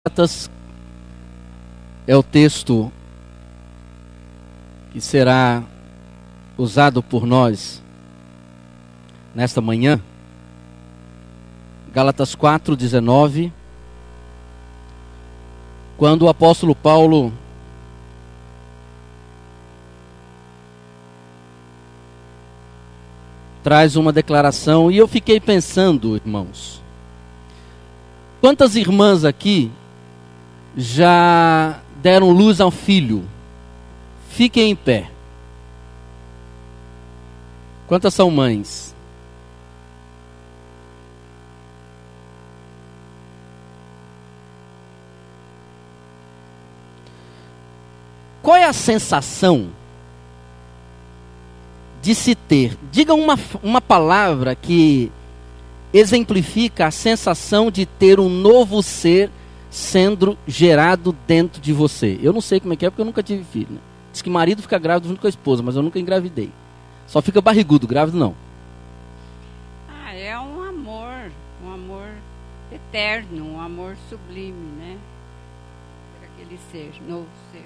Gálatas é o texto que será usado por nós nesta manhã. Gálatas 4:19, quando o apóstolo Paulo traz uma declaração, e eu fiquei pensando, irmãos, quantas irmãs aqui já deram luz ao filho? Fiquem em pé. Quantas são mães? Qual é a sensação de se ter? Diga uma palavra que exemplifica a sensação de ter um novo ser sendo gerado dentro de você. Eu não sei como é que é, porque eu nunca tive filho, né? Diz que marido fica grávido junto com a esposa, mas eu nunca engravidei. Só fica barrigudo, grávido não. É um amor eterno, um amor sublime, né? Para aquele ser, novo ser.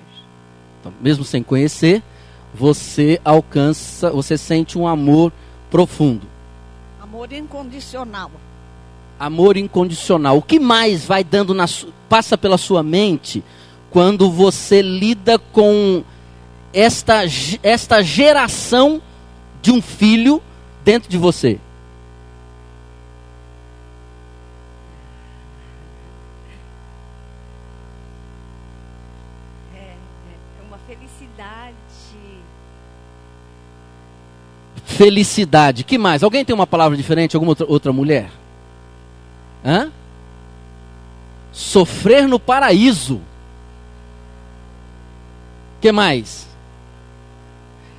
Então, mesmo sem conhecer, você alcança, você sente um amor profundo. Amor incondicional. Amor incondicional. O que mais vai dando passa pela sua mente quando você lida com esta geração de um filho dentro de você? É uma felicidade. Felicidade. Que mais? Alguém tem uma palavra diferente? Alguma outra mulher? Hã? Sofrer no paraíso. Que mais?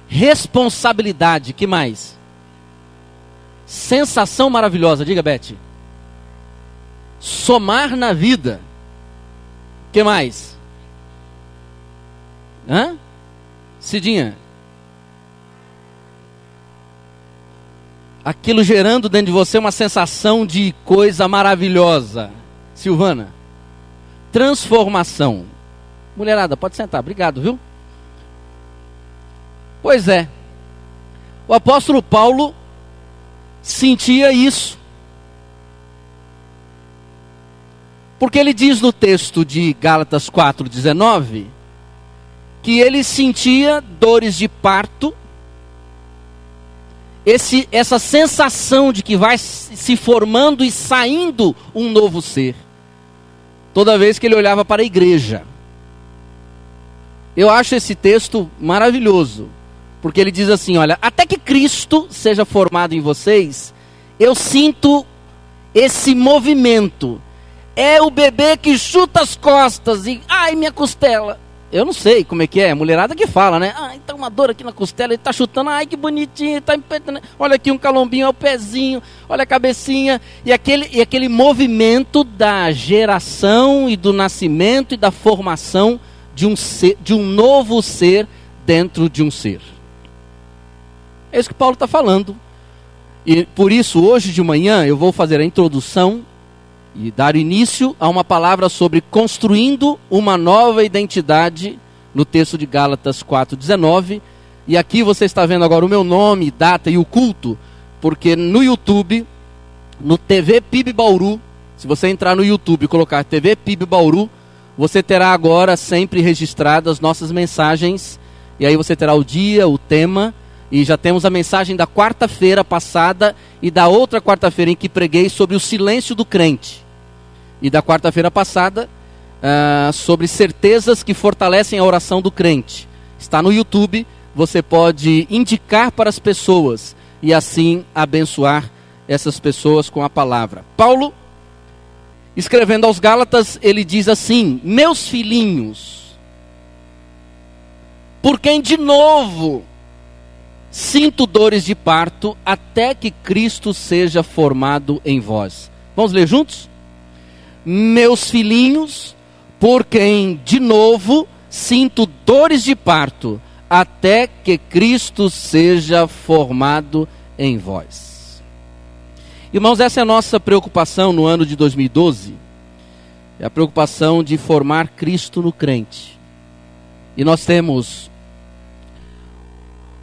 Responsabilidade. Que mais? Sensação maravilhosa. Diga, Beth. Somar na vida. Que mais? Hã? Cidinha. Aquilo gerando dentro de você uma sensação de coisa maravilhosa. Silvana. Transformação. Mulherada, pode sentar. Obrigado, viu? Pois é. O apóstolo Paulo sentia isso. Porque ele diz no texto de Gálatas 4:19 que ele sentia dores de parto. Essa sensação de que vai se formando e saindo um novo ser. Toda vez que ele olhava para a igreja. Eu acho esse texto maravilhoso. Porque ele diz assim, olha, até que Cristo seja formado em vocês, eu sinto esse movimento. É o bebê que chuta as costas e, ai, minha costela. Eu não sei como é que é, a mulherada que fala, né? Ah, tá uma dor aqui na costela, ele tá chutando, ai que bonitinho, tá empetando. Olha aqui um calombinho, olha o pezinho, olha a cabecinha. E aquele movimento da geração e do nascimento e da formação de um novo ser dentro de um ser. É isso que Paulo está falando. E por isso, hoje de manhã, eu vou fazer a introdução e dar início a uma palavra sobre construindo uma nova identidade no texto de Gálatas 4:19. E aqui você está vendo agora o meu nome, data e o culto, porque no YouTube, no TV PIB Bauru, se você entrar no YouTube e colocar TV PIB Bauru, você terá agora sempre registradas as nossas mensagens, e aí você terá o dia, o tema, e já temos a mensagem da quarta-feira passada e da outra quarta-feira em que preguei sobre o silêncio do crente. E da quarta-feira passada, sobre certezas que fortalecem a oração do crente. Está no YouTube, você pode indicar para as pessoas e assim abençoar essas pessoas com a palavra. Paulo, escrevendo aos Gálatas, ele diz assim: meus filhinhos, por quem de novo sinto dores de parto, até que Cristo seja formado em vós. Vamos ler juntos? Meus filhinhos, por quem de novo sinto dores de parto, até que Cristo seja formado em vós. Irmãos, essa é a nossa preocupação no ano de 2012. É a preocupação de formar Cristo no crente. E nós temos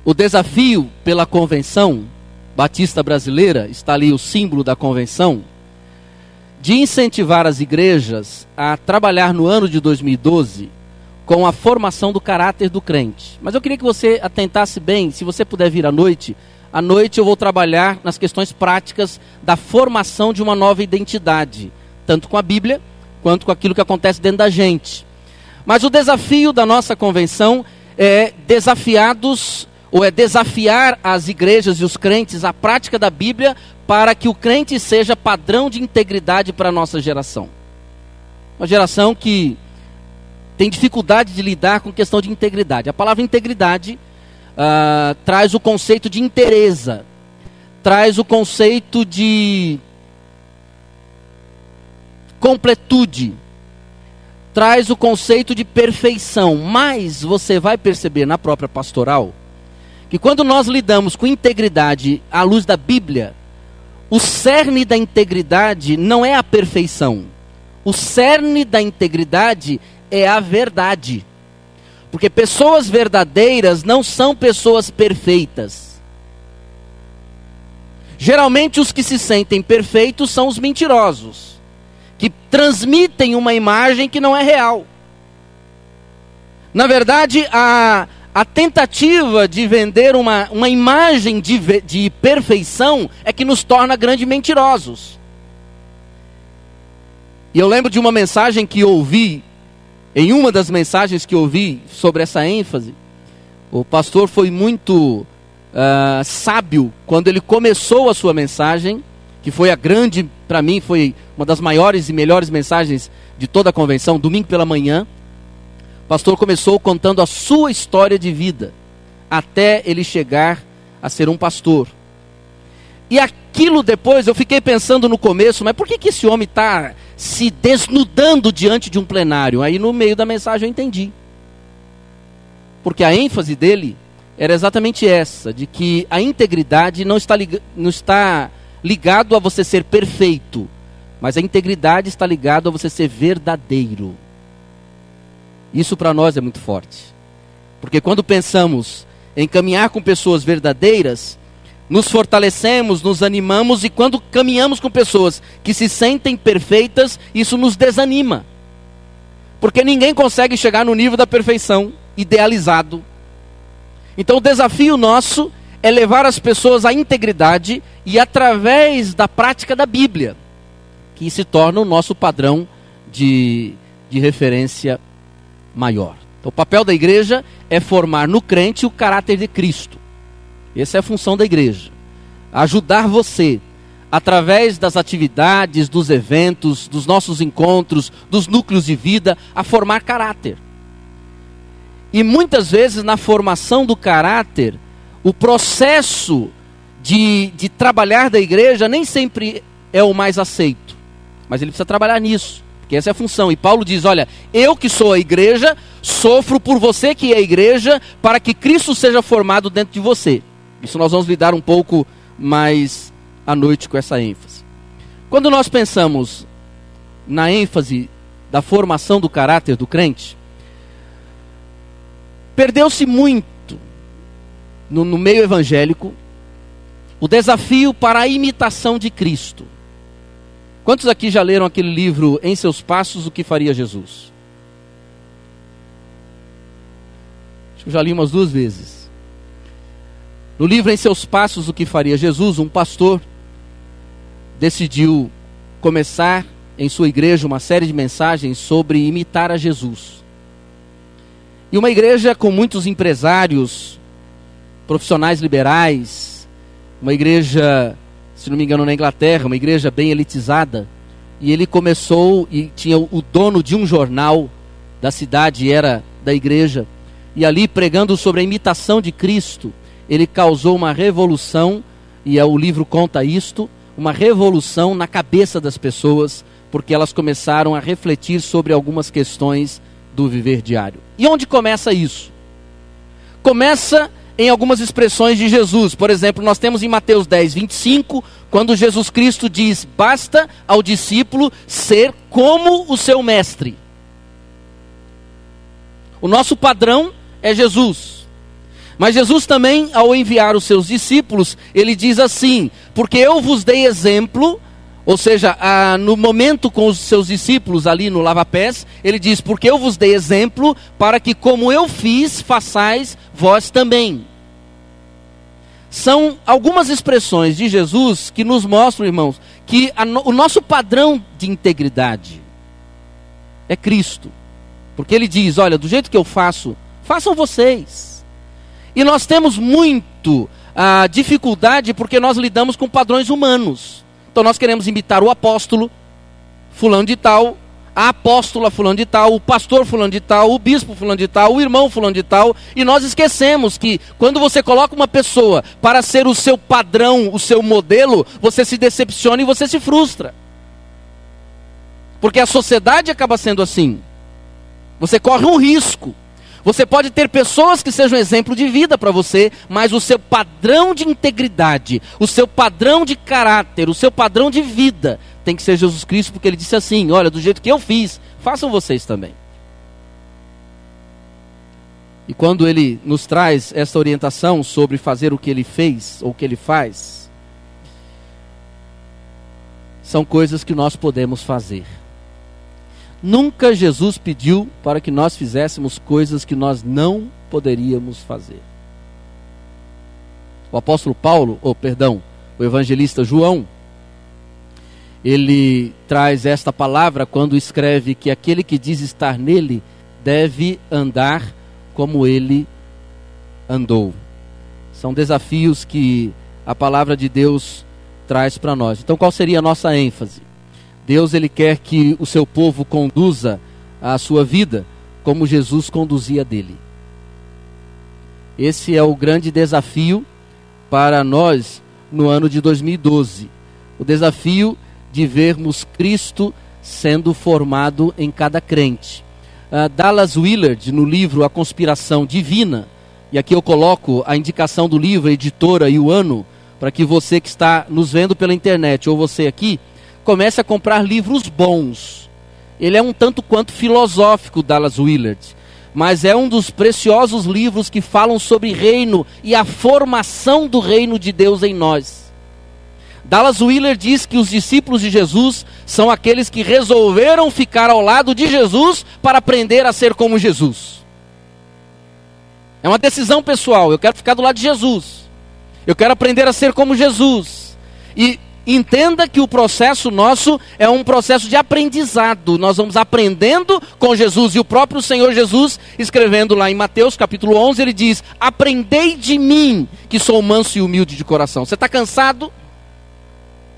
o desafio pela Convenção Batista Brasileira, está ali o símbolo da convenção, de incentivar as igrejas a trabalhar no ano de 2012 com a formação do caráter do crente. Mas eu queria que você atentasse bem, se você puder vir à noite eu vou trabalhar nas questões práticas da formação de uma nova identidade, tanto com a Bíblia, quanto com aquilo que acontece dentro da gente. Mas o desafio da nossa convenção é desafiar as igrejas e os crentes à prática da Bíblia para que o crente seja padrão de integridade para a nossa geração. Uma geração que tem dificuldade de lidar com questão de integridade. A palavra integridade traz o conceito de inteireza, traz o conceito de completude, traz o conceito de perfeição. Mas você vai perceber na própria pastoral que quando nós lidamos com integridade à luz da Bíblia, o cerne da integridade não é a perfeição. O cerne da integridade é a verdade. Porque pessoas verdadeiras não são pessoas perfeitas. Geralmente os que se sentem perfeitos são os mentirosos, que transmitem uma imagem que não é real. Na verdade, a tentativa de vender uma imagem de perfeição é que nos torna grandes mentirosos. E eu lembro de uma mensagem que ouvi, em uma das mensagens que ouvi sobre essa ênfase, o pastor foi muito sábio quando ele começou a sua mensagem, que foi para mim, foi uma das maiores e melhores mensagens de toda a convenção, domingo pela manhã. O pastor começou contando a sua história de vida, até ele chegar a ser um pastor. E aquilo depois, eu fiquei pensando no começo, mas por que esse homem está se desnudando diante de um plenário? Aí no meio da mensagem eu entendi. Porque a ênfase dele era exatamente essa, de que a integridade não está ligado a você ser perfeito, mas a integridade está ligado a você ser verdadeiro. Isso para nós é muito forte. Porque quando pensamos em caminhar com pessoas verdadeiras, nos fortalecemos, nos animamos, e quando caminhamos com pessoas que se sentem perfeitas, isso nos desanima. Porque ninguém consegue chegar no nível da perfeição idealizado. Então o desafio nosso é levar as pessoas à integridade e através da prática da Bíblia, que se torna o nosso padrão de referência maior. Então, o papel da igreja é formar no crente o caráter de Cristo. Essa é a função da igreja. Ajudar você, através das atividades, dos eventos, dos nossos encontros, dos núcleos de vida, a formar caráter. E muitas vezes na formação do caráter, o processo de trabalhar da igreja nem sempre é o mais aceito. Mas ele precisa trabalhar nisso, porque essa é a função. E Paulo diz, olha, eu que sou a igreja, sofro por você que é a igreja, para que Cristo seja formado dentro de você. Isso nós vamos lidar um pouco mais à noite com essa ênfase. Quando nós pensamos na ênfase da formação do caráter do crente, perdeu-se muito no meio evangélico o desafio para a imitação de Cristo. Quantos aqui já leram aquele livro Em Seus Passos, o que faria Jesus? Acho que eu já li umas 2 vezes. No livro Em Seus Passos, o que faria Jesus, um pastor decidiu começar em sua igreja uma série de mensagens sobre imitar a Jesus. E uma igreja com muitos empresários, profissionais liberais, uma igreja, se não me engano, na Inglaterra, uma igreja bem elitizada. E ele começou, e tinha o dono de um jornal da cidade, era da igreja. E ali, pregando sobre a imitação de Cristo, ele causou uma revolução, e o livro conta isto, uma revolução na cabeça das pessoas, porque elas começaram a refletir sobre algumas questões do viver diário. E onde começa isso? Começa em algumas expressões de Jesus. Por exemplo, nós temos em Mateus 10, 25, quando Jesus Cristo diz: basta ao discípulo ser como o seu mestre. O nosso padrão é Jesus. Mas Jesus também, ao enviar os seus discípulos, ele diz assim: porque eu vos dei exemplo. Ou seja, no momento com os seus discípulos ali no lava-pés, ele diz: porque eu vos dei exemplo para que como eu fiz, façais vós também. São algumas expressões de Jesus que nos mostram, irmãos, que o nosso padrão de integridade é Cristo. Porque ele diz: olha, do jeito que eu faço, façam vocês. E nós temos muito dificuldade porque nós lidamos com padrões humanos. Então nós queremos imitar o apóstolo fulano de tal, a apóstola fulano de tal, o pastor fulano de tal, o bispo fulano de tal, o irmão fulano de tal, e nós esquecemos que quando você coloca uma pessoa para ser o seu padrão, o seu modelo, você se decepciona e você se frustra. Porque a sociedade acaba sendo assim. Você corre um risco. Você pode ter pessoas que sejam exemplo de vida para você, mas o seu padrão de integridade, o seu padrão de caráter, o seu padrão de vida tem que ser Jesus Cristo, porque ele disse assim: olha, do jeito que eu fiz, façam vocês também. E quando ele nos traz essa orientação sobre fazer o que ele fez, ou o que ele faz, são coisas que nós podemos fazer. Nunca Jesus pediu para que nós fizéssemos coisas que nós não poderíamos fazer. O apóstolo Paulo, o evangelista João, ele traz esta palavra quando escreve que aquele que diz estar nele deve andar como ele andou. São desafios que a palavra de Deus traz para nós. Então, qual seria a nossa ênfase? Deus, ele quer que o seu povo conduza a sua vida como Jesus conduzia dele. Esse é o grande desafio para nós no ano de 2012. O desafio de vermos Cristo sendo formado em cada crente. Dallas Willard, no livro A Conspiração Divina, e aqui eu coloco a indicação do livro, a editora e o ano, para que você que está nos vendo pela internet, ou você aqui, comece a comprar livros bons. Ele é um tanto quanto filosófico, Dallas Willard, mas é um dos preciosos livros que falam sobre reino e a formação do reino de Deus em nós. Dallas Willard diz que os discípulos de Jesus são aqueles que resolveram ficar ao lado de Jesus para aprender a ser como Jesus. É uma decisão pessoal. Eu quero ficar do lado de Jesus. Eu quero aprender a ser como Jesus. E entenda que o processo nosso é um processo de aprendizado. Nós vamos aprendendo com Jesus. E o próprio Senhor Jesus, escrevendo lá em Mateus capítulo 11, ele diz: aprendei de mim, que sou manso e humilde de coração. Você está cansado?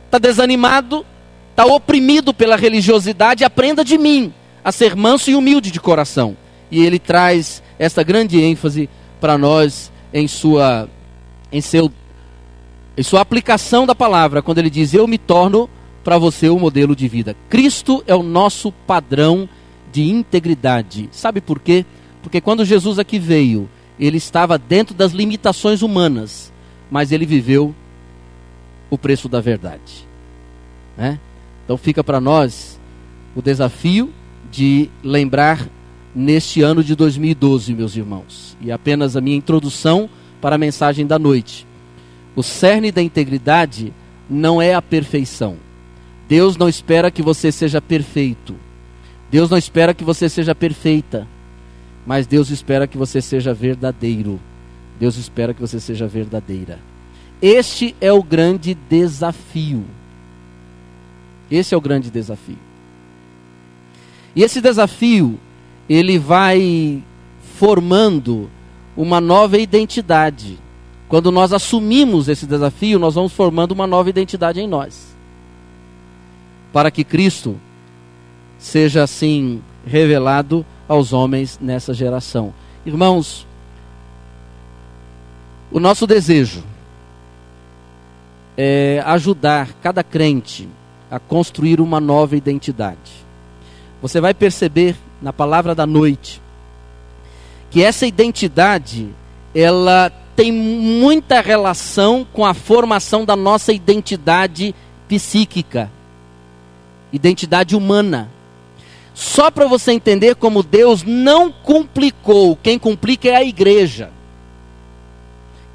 Está desanimado? Está oprimido pela religiosidade? Aprenda de mim a ser manso e humilde de coração. E ele traz esta grande ênfase para nós em sua aplicação da palavra, quando ele diz: eu me torno para você o modelo de vida. Cristo é o nosso padrão de integridade. Sabe por quê? Porque quando Jesus aqui veio, ele estava dentro das limitações humanas, mas ele viveu o preço da verdade, né? Então fica para nós o desafio de lembrar neste ano de 2012, meus irmãos, e apenas a minha introdução para a mensagem da noite. O cerne da integridade não é a perfeição. Deus não espera que você seja perfeito. Deus não espera que você seja perfeita. Mas Deus espera que você seja verdadeiro. Deus espera que você seja verdadeira. Este é o grande desafio. Esse é o grande desafio. E esse desafio, ele vai formando uma nova identidade. Quando nós assumimos esse desafio, nós vamos formando uma nova identidade em nós. Para que Cristo seja assim revelado aos homens nessa geração. Irmãos, o nosso desejo é ajudar cada crente a construir uma nova identidade. Você vai perceber na palavra da noite que essa identidade, ela tem muita relação com a formação da nossa identidade psíquica, identidade humana. Só para você entender como Deus não complicou, quem complica é a igreja.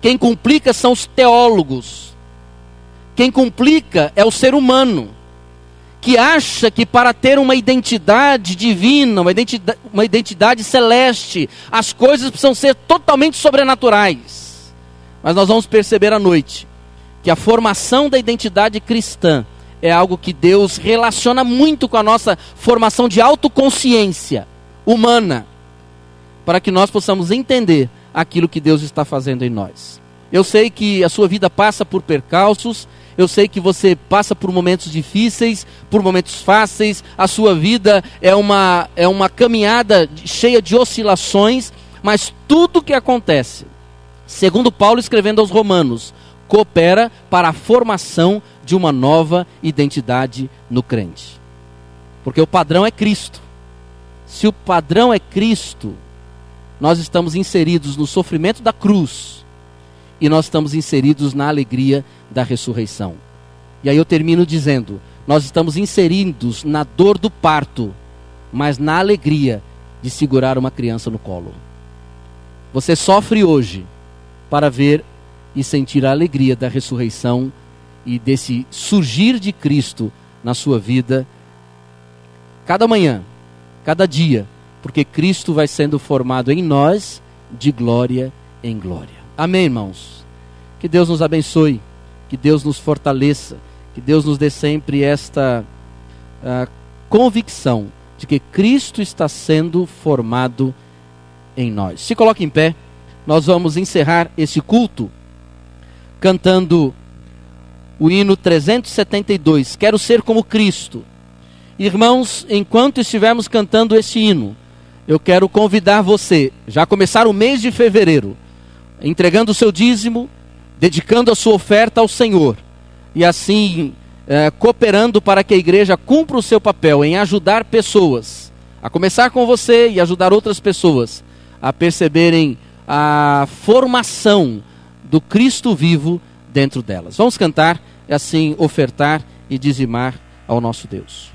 Quem complica são os teólogos. Quem complica é o ser humano, que acha que para ter uma identidade divina, uma identidade celeste, as coisas precisam ser totalmente sobrenaturais. Mas nós vamos perceber à noite que a formação da identidade cristã é algo que Deus relaciona muito com a nossa formação de autoconsciência humana, para que nós possamos entender aquilo que Deus está fazendo em nós. Eu sei que a sua vida passa por percalços, eu sei que você passa por momentos difíceis, por momentos fáceis, a sua vida é uma caminhada cheia de oscilações, mas tudo que acontece, segundo Paulo escrevendo aos Romanos, coopera para a formação de uma nova identidade no crente. Porque o padrão é Cristo. Se o padrão é Cristo, nós estamos inseridos no sofrimento da cruz e nós estamos inseridos na alegria da ressurreição. E aí eu termino dizendo, nós estamos inseridos na dor do parto, mas na alegria de segurar uma criança no colo. Você sofre hoje para ver e sentir a alegria da ressurreição e desse surgir de Cristo na sua vida, cada manhã, cada dia, porque Cristo vai sendo formado em nós de glória em glória. Amém, irmãos? Que Deus nos abençoe, que Deus nos fortaleça, que Deus nos dê sempre esta convicção de que Cristo está sendo formado em nós. Se coloque em pé, nós vamos encerrar esse culto cantando o hino 372, Quero Ser Como Cristo. Irmãos, enquanto estivermos cantando esse hino, eu quero convidar você, já começar o mês de fevereiro, entregando o seu dízimo, dedicando a sua oferta ao Senhor, e assim cooperando para que a igreja cumpra o seu papel em ajudar pessoas, a começar com você e ajudar outras pessoas a perceberem a formação do Cristo vivo dentro delas. Vamos cantar e assim ofertar e dizimar ao nosso Deus.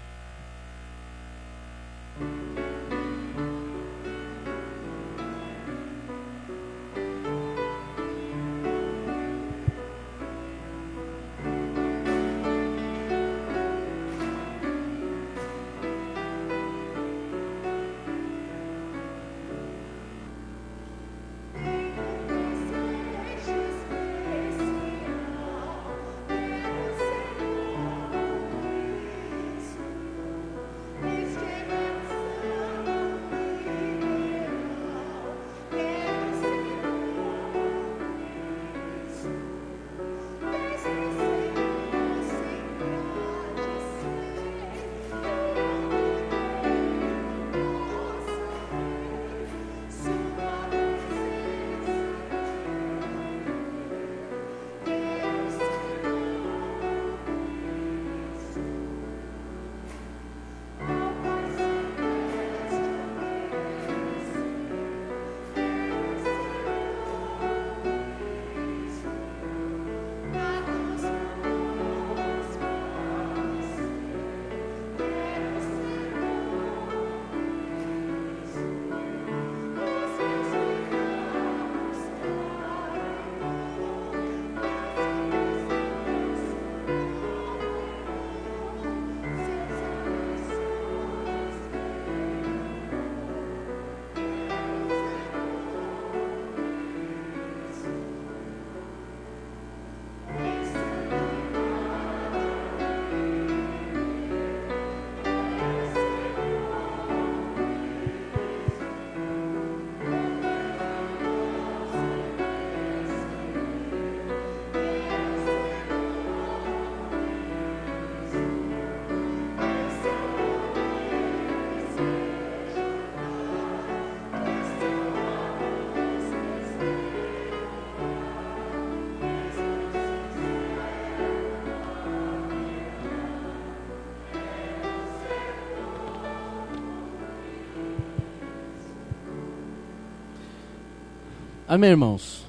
Amém, irmãos?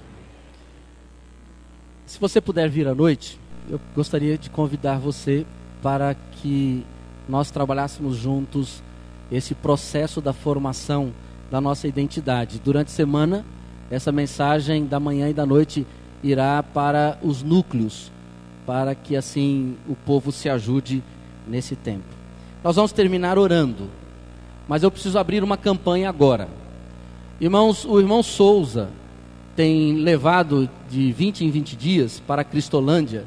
Se você puder vir à noite, eu gostaria de convidar você para que nós trabalhássemos juntos esse processo da formação da nossa identidade. Durante a semana, essa mensagem da manhã e da noite irá para os núcleos, para que assim o povo se ajude nesse tempo. Nós vamos terminar orando, mas eu preciso abrir uma campanha agora. Irmãos, o irmão Souza tem levado de 20 em 20 dias para a Cristolândia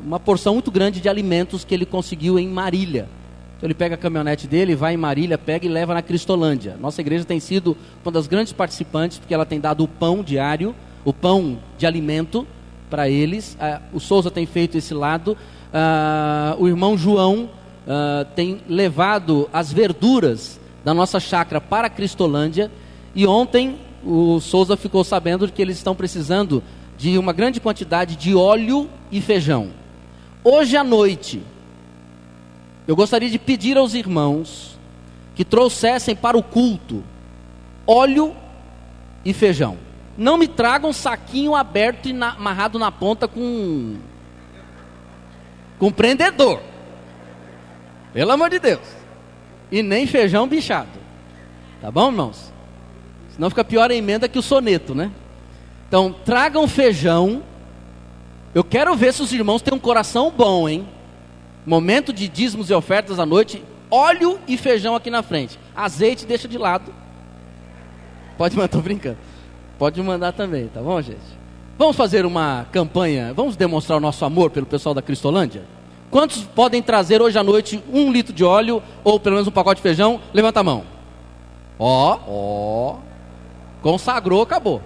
uma porção muito grande de alimentos que ele conseguiu em Marília. Então ele pega a caminhonete dele, vai em Marília, pega e leva na Cristolândia. Nossa igreja tem sido uma das grandes participantes, porque ela tem dado o pão diário, o pão de alimento para eles. O Souza tem feito esse lado. O irmão João tem levado as verduras da nossa chácara para a Cristolândia. E ontem o Souza ficou sabendo de que eles estão precisando de uma grande quantidade de óleo e feijão. Hoje à noite, eu gostaria de pedir aos irmãos que trouxessem para o culto óleo e feijão. Não me tragam um saquinho aberto e amarrado na ponta com prendedor. Pelo amor de Deus. E nem feijão bichado. Tá bom, irmãos? Senão fica pior a emenda que o soneto, né? Então, tragam feijão. Eu quero ver se os irmãos têm um coração bom, hein? Momento de dízimos e ofertas à noite. Óleo e feijão aqui na frente. Azeite deixa de lado. Pode mandar, tô brincando. Pode mandar também, tá bom, gente? Vamos fazer uma campanha. Vamos demonstrar o nosso amor pelo pessoal da Cristolândia? Quantos podem trazer hoje à noite 1 litro de óleo ou pelo menos um pacote de feijão? Levanta a mão. Ó. Consagrou, acabou.